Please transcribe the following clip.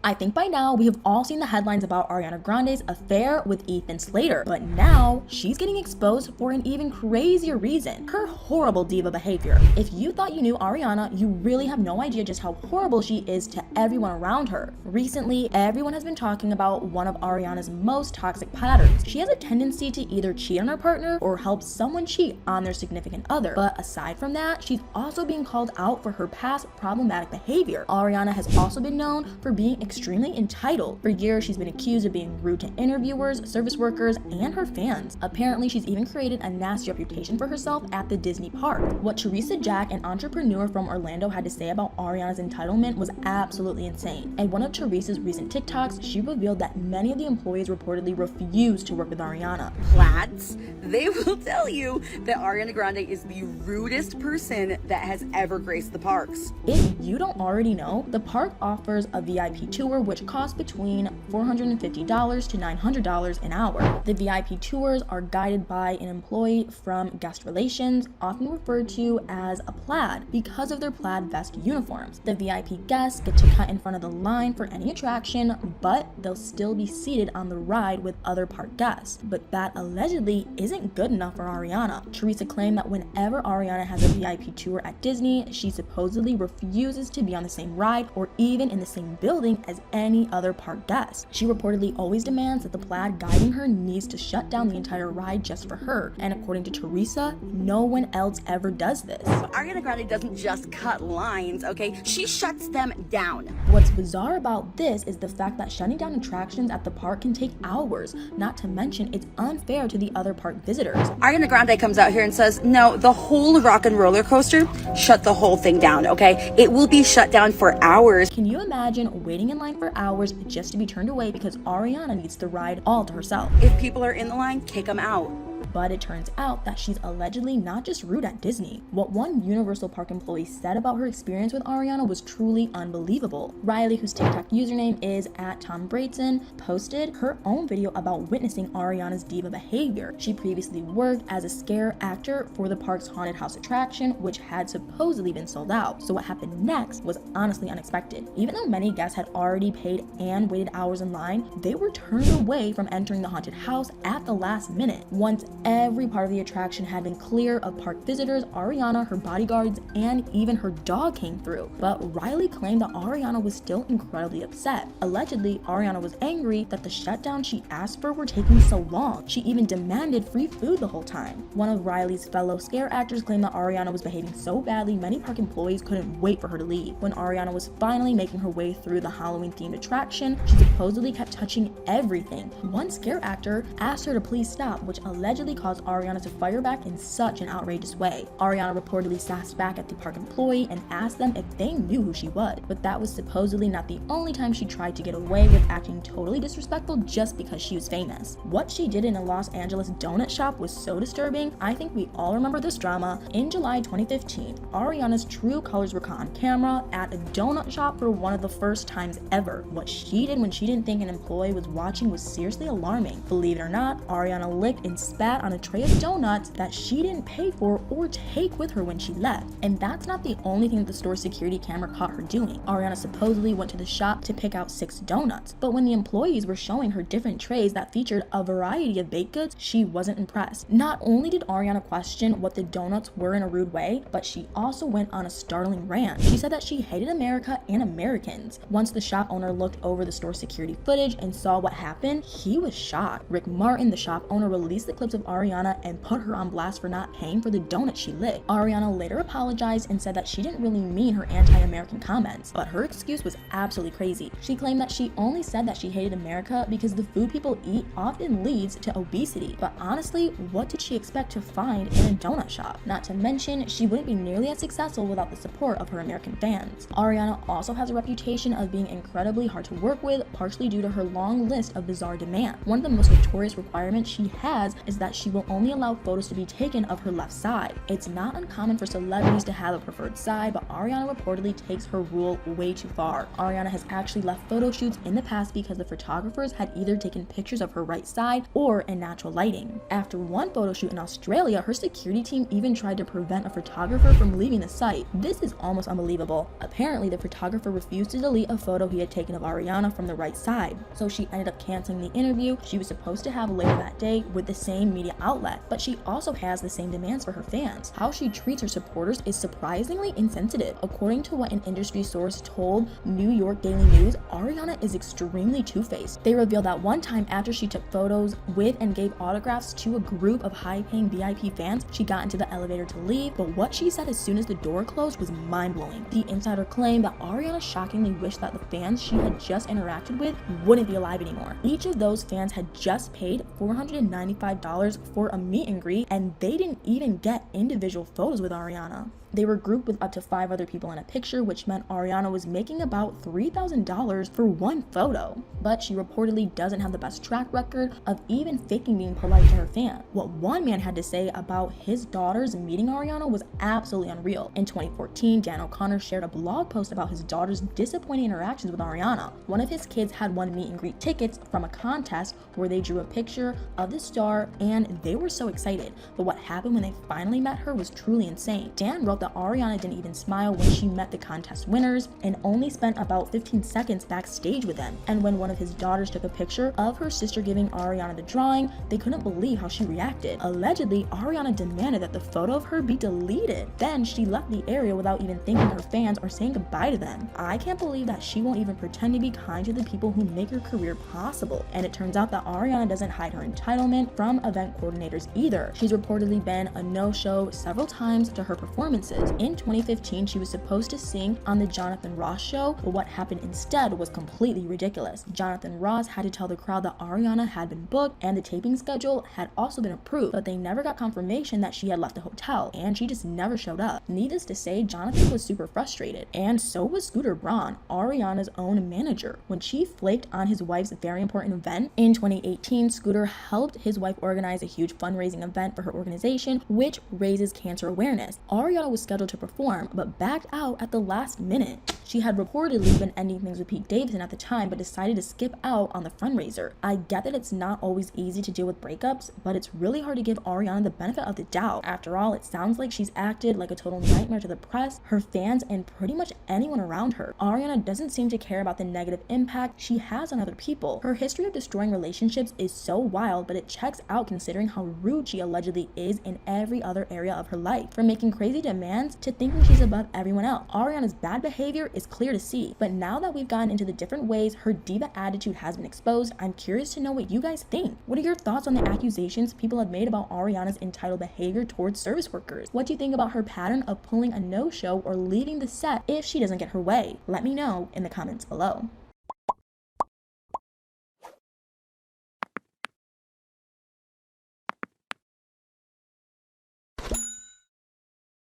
I think by now we have all seen the headlines about Ariana Grande's affair with Ethan Slater, but now she's getting exposed for an even crazier reason: her horrible diva behavior. If you thought you knew Ariana, you really have no idea just how horrible she is to everyone around her. Recently, everyone has been talking about one of Ariana's most toxic patterns. She has a tendency to either cheat on her partner or help someone cheat on their significant other. But aside from that, she's also being called out for her past problematic behavior. Ariana has also been known for being extremely entitled. For years, she's been accused of being rude to interviewers, service workers, and her fans. Apparently, she's even created a nasty reputation for herself at the Disney park. What Teresa Jack, an entrepreneur from Orlando, had to say about Ariana's entitlement was absolutely insane. In one of Teresa's recent TikToks, she revealed that many of the employees reportedly refused to work with Ariana. Plats, they will tell you that Ariana Grande is the rudest person that has ever graced the parks. If you don't already know, the park offers a VIP tour which costs between $450 to $900 an hour. The VIP tours are guided by an employee from guest relations, often referred to as a plaid because of their plaid vest uniforms. The VIP guests get to cut in front of the line for any attraction, but they'll still be seated on the ride with other park guests. But that allegedly isn't good enough for Ariana. Teresa claimed that whenever Ariana has a VIP tour at Disney, she supposedly refuses to be on the same ride or even in the same building as any other park guest. She reportedly always demands that the plaid guiding her needs to shut down the entire ride just for her, and according to Teresa, no one else ever does this. But Ariana Grande doesn't just cut lines, okay? She shuts them down. What's bizarre about this is the fact that shutting down attractions at the park can take hours, not to mention it's unfair to the other park visitors. Ariana Grande comes out here and says, no, the whole rock and roller coaster, shut the whole thing down, okay? It will be shut down for hours. Can you imagine waiting in line for hours just to be turned away because Ariana needs the ride all to herself? If people are in the line, kick them out. But it turns out that she's allegedly not just rude at Disney. What one Universal Park employee said about her experience with Ariana was truly unbelievable. Riley, whose TikTok username is @TomBrayton, posted her own video about witnessing Ariana's diva behavior. She previously worked as a scare actor for the park's haunted house attraction, which had supposedly been sold out. So what happened next was honestly unexpected. Even though many guests had already paid and waited hours in line, they were turned away from entering the haunted house at the last minute. Once every part of the attraction had been clear of park visitors, Ariana, her bodyguards, and even her dog came through. But Riley claimed that Ariana was still incredibly upset. Allegedly, Ariana was angry that the shutdown she asked for were taking so long. She even demanded free food the whole time. One of Riley's fellow scare actors claimed that Ariana was behaving so badly many park employees couldn't wait for her to leave. When Ariana was finally making her way through the Halloween-themed attraction, she supposedly kept touching everything. One scare actor asked her to please stop, which allegedly caused Ariana to fire back in such an outrageous way. Ariana reportedly sassed back at the park employee and asked them if they knew who she was, but that was supposedly not the only time she tried to get away with acting totally disrespectful just because she was famous. What she did in a Los Angeles donut shop was so disturbing. I think we all remember this drama. In July 2015, Ariana's true colors were caught on camera at a donut shop for one of the first times ever. What she did when she didn't think an employee was watching was seriously alarming. Believe it or not, Ariana licked and spat on a tray of donuts that she didn't pay for or take with her when she left. And that's not the only thing the store's security camera caught her doing. Ariana supposedly went to the shop to pick out 6 donuts, but when the employees were showing her different trays that featured a variety of baked goods, she wasn't impressed. Not only did Ariana question what the donuts were in a rude way, but she also went on a startling rant. She said that she hated America and Americans. Once the shop owner looked over the store security footage and saw what happened, he was shocked. Rick Martin, the shop owner, released the clips of Ariana and put her on blast for not paying for the donut she licked. Ariana later apologized and said that she didn't really mean her anti-American comments, but her excuse was absolutely crazy. She claimed that she only said that she hated America because the food people eat often leads to obesity. But honestly, what did she expect to find in a donut shop? Not to mention, she wouldn't be nearly as successful without the support of her American fans. Ariana also has a reputation of being incredibly hard to work with, partially due to her long list of bizarre demands. One of the most notorious requirements she has is that she will only allow photos to be taken of her left side. It's not uncommon for celebrities to have a preferred side, but Ariana reportedly takes her rule way too far. Ariana has actually left photo shoots in the past because the photographers had either taken pictures of her right side or in natural lighting. After one photo shoot in Australia, her security team even tried to prevent a photographer from leaving the site. This is almost unbelievable. Apparently, the photographer refused to delete a photo he had taken of Ariana from the right side, so she ended up canceling the interview she was supposed to have later that day with the same media outlet. But she also has the same demands for her fans. How she treats her supporters is surprisingly insensitive. According to what an industry source told New York Daily News, Ariana is extremely two-faced. They revealed that one time after she took photos with and gave autographs to a group of high-paying VIP fans, she got into the elevator to leave, but what she said as soon as the door closed was mind-blowing. The insider claimed that Ariana shockingly wished that the fans she had just interacted with wouldn't be alive anymore. Each of those fans had just paid $495 for a meet and greet, and they didn't even get individual photos with Ariana. They were grouped with up to 5 other people in a picture, which meant Ariana was making about $3,000 for one photo. But she reportedly doesn't have the best track record of even faking being polite to her fan. What one man had to say about his daughters meeting Ariana was absolutely unreal. In 2014, Dan O'Connor shared a blog post about his daughter's disappointing interactions with Ariana. One of his kids had won meet and greet tickets from a contest where they drew a picture of the star, and they were so excited. But what happened when they finally met her was truly insane. Dan wrote that Ariana didn't even smile when she met the contest winners and only spent about 15 seconds backstage with them. And when one of his daughters took a picture of her sister giving Ariana the drawing, they couldn't believe how she reacted. Allegedly, Ariana demanded that the photo of her be deleted. Then she left the area without even thanking her fans or saying goodbye to them. I can't believe that she won't even pretend to be kind to the people who make her career possible. And it turns out that Ariana doesn't hide her entitlement from event coordinators either. She's reportedly been a no-show several times to her performances. In 2015, she was supposed to sing on the Jonathan Ross show, but what happened instead was completely ridiculous. Jonathan Ross had to tell the crowd that Ariana had been booked and the taping schedule had also been approved, but they never got confirmation that she had left the hotel, and she just never showed up. Needless to say, Jonathan was super frustrated, and so was Scooter Braun, Ariana's own manager. When she flaked on his wife's very important event in 2018, Scooter helped his wife organize a huge fundraising event for her organization, which raises cancer awareness. Ariana was scheduled to perform, but backed out at the last minute. She had reportedly been ending things with Pete Davidson at the time, but decided to skip out on the fundraiser. I get that it's not always easy to deal with breakups, but it's really hard to give Ariana the benefit of the doubt. After all, it sounds like she's acted like a total nightmare to the press, her fans, and pretty much anyone around her. Ariana doesn't seem to care about the negative impact she has on other people. Her history of destroying relationships is so wild, but it checks out considering how rude she allegedly is in every other area of her life. From making crazy demands to thinking she's above everyone else. Ariana's bad behavior is clear to see, but now that we've gotten into the different ways her diva attitude has been exposed, I'm curious to know what you guys think. What are your thoughts on the accusations people have made about Ariana's entitled behavior towards service workers? What do you think about her pattern of pulling a no-show or leaving the set if she doesn't get her way? Let me know in the comments below.